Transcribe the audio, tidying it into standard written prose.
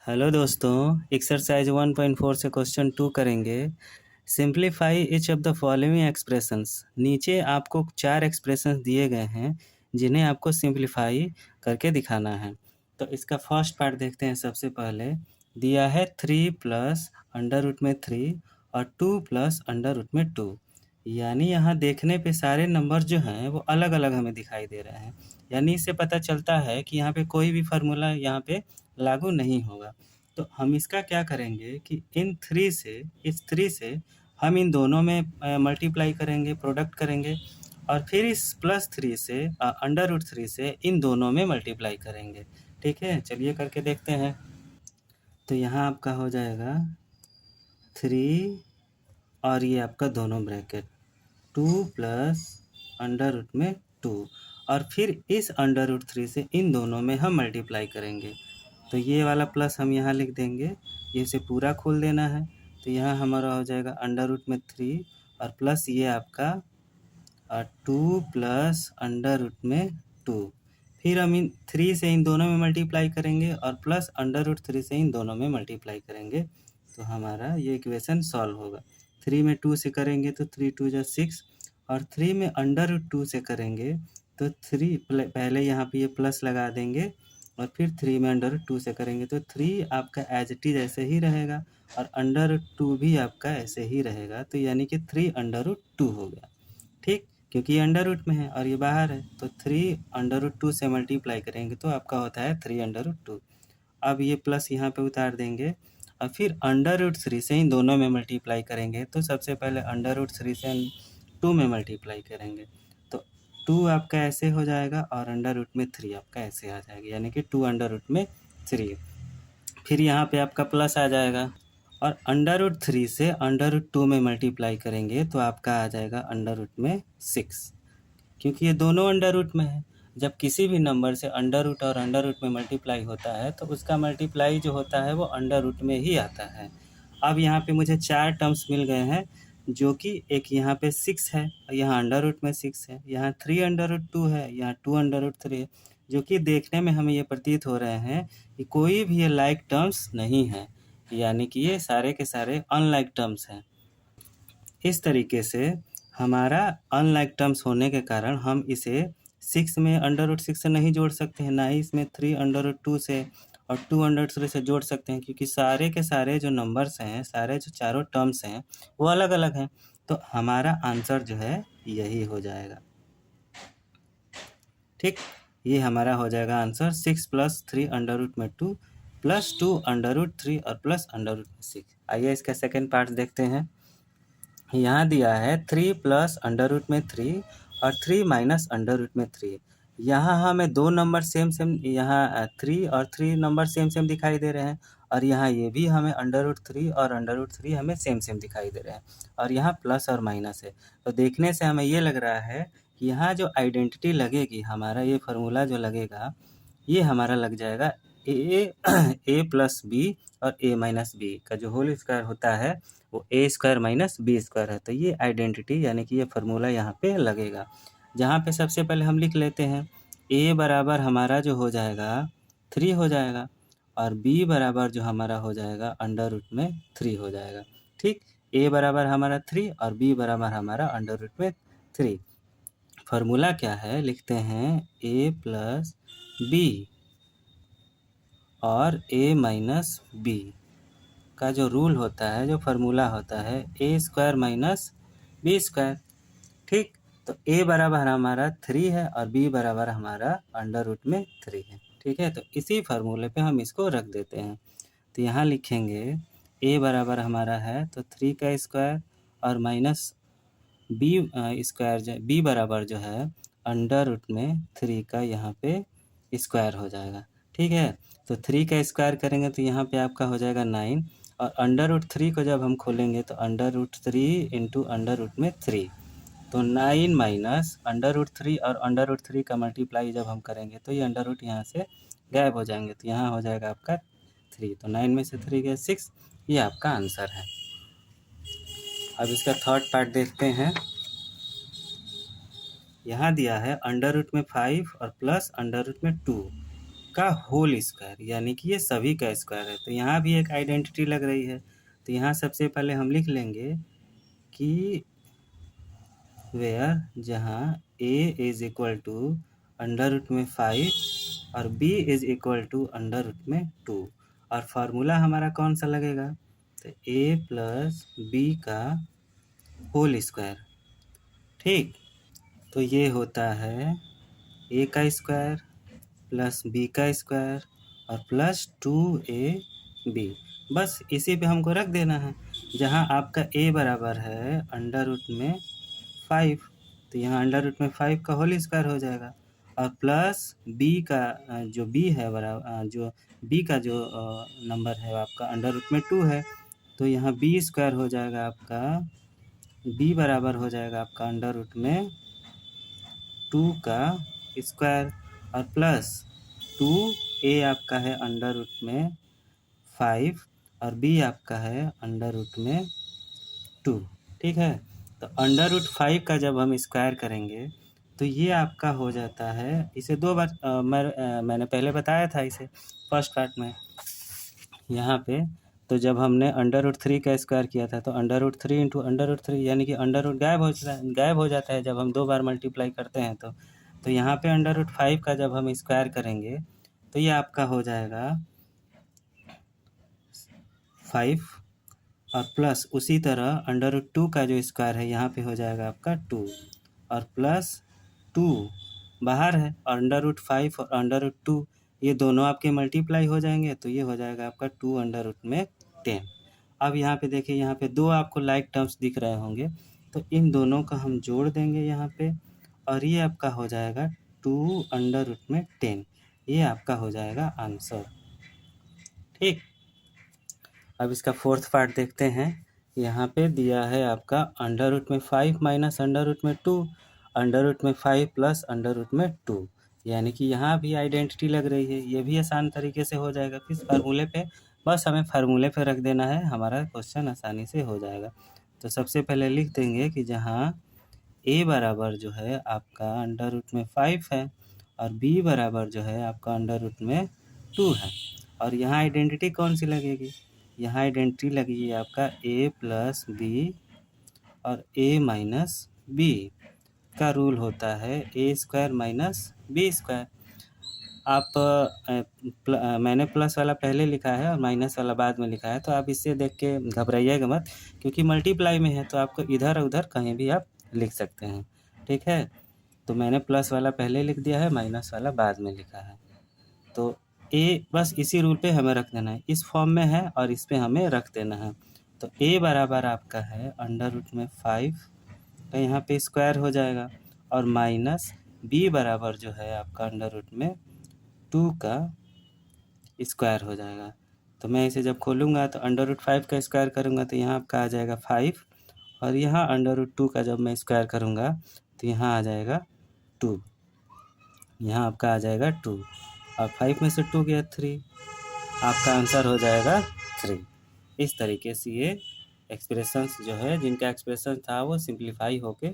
Hello दोस्तों, exercise 1.4 से question 2 करेंगे। Simplify each of the following expressions. नीचे आपको 4 एक्सप्रेशंस दिए गए हैं जिन्हें आपको सिंप्लीफाई करके दिखाना है। तो इसका फर्स्ट पार्ट देखते हैं। सबसे पहले दिया है 3 प्लस अंडर रूट में 3 और 2 प्लस अंडर रूट में 2। यानी यहाँ देखने पे सारे नंबर जो हैं वो अलग अलग हमें दिखाई दे रहे हैं। यानी इससे पता चलता है कि यहाँ पे कोई भी फार्मूला यहाँ पे लागू नहीं होगा। तो हम इसका क्या करेंगे कि इस 3 से हम इन दोनों में मल्टीप्लाई करेंगे, प्रोडक्ट करेंगे और फिर इस प्लस 3 से अंडर रूट 3 से इन दोनों में मल्टीप्लाई करेंगे। ठीक है, चलिए करके देखते हैं। तो यहाँ आपका हो जाएगा 3 और ये आपका दोनों ब्रैकेट 2 प्लस अंडर रूट में 2 और फिर इस अंडर रूट 3 से इन दोनों में हम मल्टीप्लाई करेंगे। तो ये वाला प्लस हम यहाँ लिख देंगे, ये इसे पूरा खोल देना है। तो यहाँ हमारा हो जाएगा अंडर रूट में 3 और प्लस ये आपका 2 प्लस अंडर रूट में 2। फिर हम इन 3 से इन दोनों में मल्टीप्लाई करेंगे और प्लस अंडर रूट 3 से इन दोनों में मल्टीप्लाई करेंगे। तो हमारा ये इक्वेशन सॉल्व होगा। 3 में 2 से करेंगे तो 3 2 जा 6 और 3 में अंडर रूट 2 से करेंगे तो 3 पहले यहाँ पे ये प्लस लगा देंगे और फिर 3 में अंडर रूट 2 से करेंगे तो 3 आपका एज इट इज ऐसे ही रहेगा और अंडर रूट 2 भी आपका ऐसे ही रहेगा। तो यानी कि 3 अंडर रूट 2 हो गया। ठीक, क्योंकि ये अंडर रूट में है और ये बाहर है तो 3 अंडर रूट 2 से मल्टीप्लाई करेंगे तो आपका होता है 3 अंडर रूट 2। अब ये प्लस यहाँ पे उतार देंगे और फिर अंडर रूट 3 से इन दोनों में मल्टीप्लाई करेंगे। तो सबसे पहले अंडर रूट 3 से 2 में मल्टीप्लाई करेंगे तो 2 आपका ऐसे हो जाएगा और अंडर रूट में 3 आपका ऐसे आ जाएगा, यानी कि 2 अंडर रूट में 3। फिर यहाँ पे आपका प्लस आ जाएगा और अंडर रूट 3 से अंडर रूट 2 में मल्टीप्लाई करेंगे तो आपका आ जाएगा अंडर रूट में 6, क्योंकि ये दोनों अंडर रूट में है। जब किसी भी नंबर से अंडर रूट और अंडर रूट में मल्टीप्लाई होता है तो उसका मल्टीप्लाई जो होता है वो अंडर रूट में ही आता है। अब यहाँ पे मुझे 4 टर्म्स मिल गए हैं, जो कि एक यहाँ पे 6 है, यहाँ अंडर रूट में 6 है, यहाँ 3 अंडर रूट 2 है, यहाँ 2 अंडर रूट 3 है, जो कि देखने में हमें ये प्रतीत हो रहे हैं कि कोई भी ये लाइक टर्म्स नहीं है, यानी कि ये सारे के सारे अनलाइक टर्म्स हैं। इस तरीके से हमारा अनलाइक टर्म्स होने के कारण हम इसे 6 में अंडर रूट 6 से नहीं जोड़ सकते हैं, ना ही इसमें 3 अंडर रूट 2 से और 2 अंडर रूट 3 से जोड़ सकते हैं, क्योंकि सारे के सारे जो नंबर्स हैं, सारे जो चारों टर्म्स हैं वो अलग अलग हैं। तो हमारा आंसर जो है यही हो जाएगा। ठीक, ये हमारा हो जाएगा आंसर 6 प्लस 3 अंडर रूट में 2 प्लस 2 अंडर रूट 3 और प्लस अंडर रूट में 6। आइए इसका सेकेंड पार्ट देखते हैं। यहाँ दिया है 3 प्लस अंडर रूट में 3 और 3 माइनस अंडर रूट में 3। यहाँ हमें दो नंबर सेम सेम, यहाँ 3 और 3 नंबर सेम सेम दिखाई दे रहे हैं और यहाँ ये भी हमें अंडर रूट 3 और अंडर रूट 3 हमें सेम सेम दिखाई दे रहे हैं और यहाँ प्लस और माइनस है। तो देखने से हमें ये लग रहा है कि यहाँ जो आइडेंटिटी लगेगी, हमारा ये फार्मूला जो लगेगा, ये हमारा लग जाएगा ए प्लस बी और ए माइनस बी का जो होल स्क्वायर होता है वो ए स्क्वायर माइनस बी स्क्वायर है। तो ये आइडेंटिटी यानी कि ये फार्मूला यहाँ पे लगेगा, जहाँ पे सबसे पहले हम लिख लेते हैं ए बराबर हमारा जो हो जाएगा 3 हो जाएगा और बी बराबर जो हमारा हो जाएगा अंडर रूट में 3 हो जाएगा। ठीक, ए बराबर हमारा 3 और बी बराबर हमारा अंडर रूट में 3। फार्मूला क्या है, लिखते हैं ए प्लस बी और ए माइनस बी का जो रूल होता है, जो फार्मूला होता है, ए स्क्वायर माइनस बी स्क्वायर। ठीक, तो ए बराबर हमारा 3 है और बी बराबर हमारा अंडर रूट में 3 है। ठीक है, तो इसी फार्मूले पे हम इसको रख देते हैं। तो यहाँ लिखेंगे ए बराबर हमारा है तो 3 का स्क्वायर और माइनस बी स्क्वायर, बी बराबर जो है अंडर रूट में 3 का यहाँ पे स्क्वायर हो जाएगा। ठीक है, तो 3 का स्क्वायर करेंगे तो यहाँ पे आपका हो जाएगा 9 और अंडर रूट 3 को जब हम खोलेंगे तो under root 3 into under root में 3, तो 9 माइनस अंडर रूट 3 और अंडर रूट 3 का मल्टीप्लाई जब हम करेंगे तो ये अंडर रूट यहाँ से गायब हो जाएंगे, तो यहाँ हो जाएगा आपका 3। तो 9 में से 3 गया 6, ये आपका आंसर है। अब इसका थर्ड पार्ट देखते हैं। यहाँ दिया है अंडर रूट में 5 और प्लस अंडर रूट में 2 का होल स्क्वायर, यानी कि ये सभी का स्क्वायर है। तो यहाँ भी एक आइडेंटिटी लग रही है। तो यहाँ सबसे पहले हम लिख लेंगे कि वेयर जहाँ a is equal to under root में 5 और b is equal to under root में 2, और फार्मूला हमारा कौन सा लगेगा, तो a प्लस बी का होल स्क्वायर। ठीक, तो ये होता है a का स्क्वायर प्लस b का स्क्वायर और प्लस 2ab। बस इसी पे हमको रख देना है। जहाँ आपका a बराबर है अंडर रूट में 5, तो यहाँ अंडर रूट में 5 का होल स्क्वायर हो जाएगा, और प्लस b का जो b है बराबर जो b का जो नंबर है आपका अंडर रूट में 2 है, तो यहाँ b स्क्वायर हो जाएगा आपका, b बराबर हो जाएगा आपका अंडर रूट में 2 का स्क्वायर, और प्लस 2a आपका है अंडर रूट में 5 और b आपका है अंडर रूट में 2। ठीक है, तो अंडर रूट 5 का जब हम स्क्वायर करेंगे तो ये आपका हो जाता है, इसे 2 बार मैंने पहले बताया था इसे फर्स्ट पार्ट में यहाँ पे। तो जब हमने अंडर रूट 3 का स्क्वायर किया था तो under root 3 into under root 3, यानी कि अंडर रूट गायब हो जाता है जब हम 2 बार मल्टीप्लाई करते हैं। तो यहाँ पे अंडर रूट 5 का जब हम स्क्वायर करेंगे तो ये आपका हो जाएगा 5, और प्लस उसी तरह अंडर रूट 2 का जो स्क्वायर है यहाँ पे हो जाएगा आपका 2, और प्लस 2 बाहर है, और अंडर रूट 5 और अंडर रूट 2 ये दोनों आपके मल्टीप्लाई हो जाएंगे, तो ये हो जाएगा आपका 2 अंडर रूट में 10। अब यहाँ पे देखिए, यहाँ पे 2 आपको लाइक टर्म्स दिख रहे होंगे, तो इन दोनों का हम जोड़ देंगे यहाँ पे, और ये आपका हो जाएगा 2 अंडर रूट में 10। ये आपका हो जाएगा आंसर। ठीक, अब इसका फोर्थ पार्ट देखते हैं। यहाँ पे दिया है आपका अंडर रूट में 5 माइनस अंडर रूट में 2, अंडर रूट में 5 प्लस अंडर रूट में 2, यानी कि यहाँ भी आइडेंटिटी लग रही है। ये भी आसान तरीके से हो जाएगा किस फार्मूले पे, बस हमें फार्मूले पे रख देना है, हमारा क्वेश्चन आसानी से हो जाएगा। तो सबसे पहले लिख देंगे कि जहाँ a बराबर जो है आपका अंडर रूट में 5 है और b बराबर जो है आपका अंडर रूट में 2 है, और यहाँ आइडेंटिटी कौन सी लगेगी, यहाँ आइडेंटिटी लगेगी आपका a प्लस बी और a माइनस बी का रूल होता है a square minus B square. आप मैंने प्लस वाला पहले लिखा है और माइनस वाला बाद में लिखा है, तो आप इससे देख के घबराइएगा मत, क्योंकि मल्टीप्लाई में है तो आपको इधर उधर कहीं भी आप लिख सकते हैं। ठीक है, तो मैंने प्लस वाला पहले लिख दिया है, माइनस वाला बाद में लिखा है। तो a बस इसी रूल पे हमें रख देना है, इस फॉर्म में है और इस पे हमें रख देना है। तो a बराबर आपका है अंडर रूट में 5 का यहाँ पे स्क्वायर हो जाएगा, और माइनस b बराबर जो है आपका अंडर रूट में 2 का स्क्वायर हो जाएगा। तो मैं इसे जब खोलूँगा तो अंडर रूट 5 का स्क्वायर करूँगा तो यहाँ आपका आ जाएगा 5, और यहाँ अंडर रूट 2 का जब मैं स्क्वायर करूँगा तो यहाँ आ जाएगा 2, यहाँ आपका आ जाएगा 2, और 5 में से 2 गया 3, आपका आंसर हो जाएगा 3। इस तरीके से ये एक्सप्रेशंस जो है, जिनका एक्सप्रेशन था वो सिंप्लीफाई होके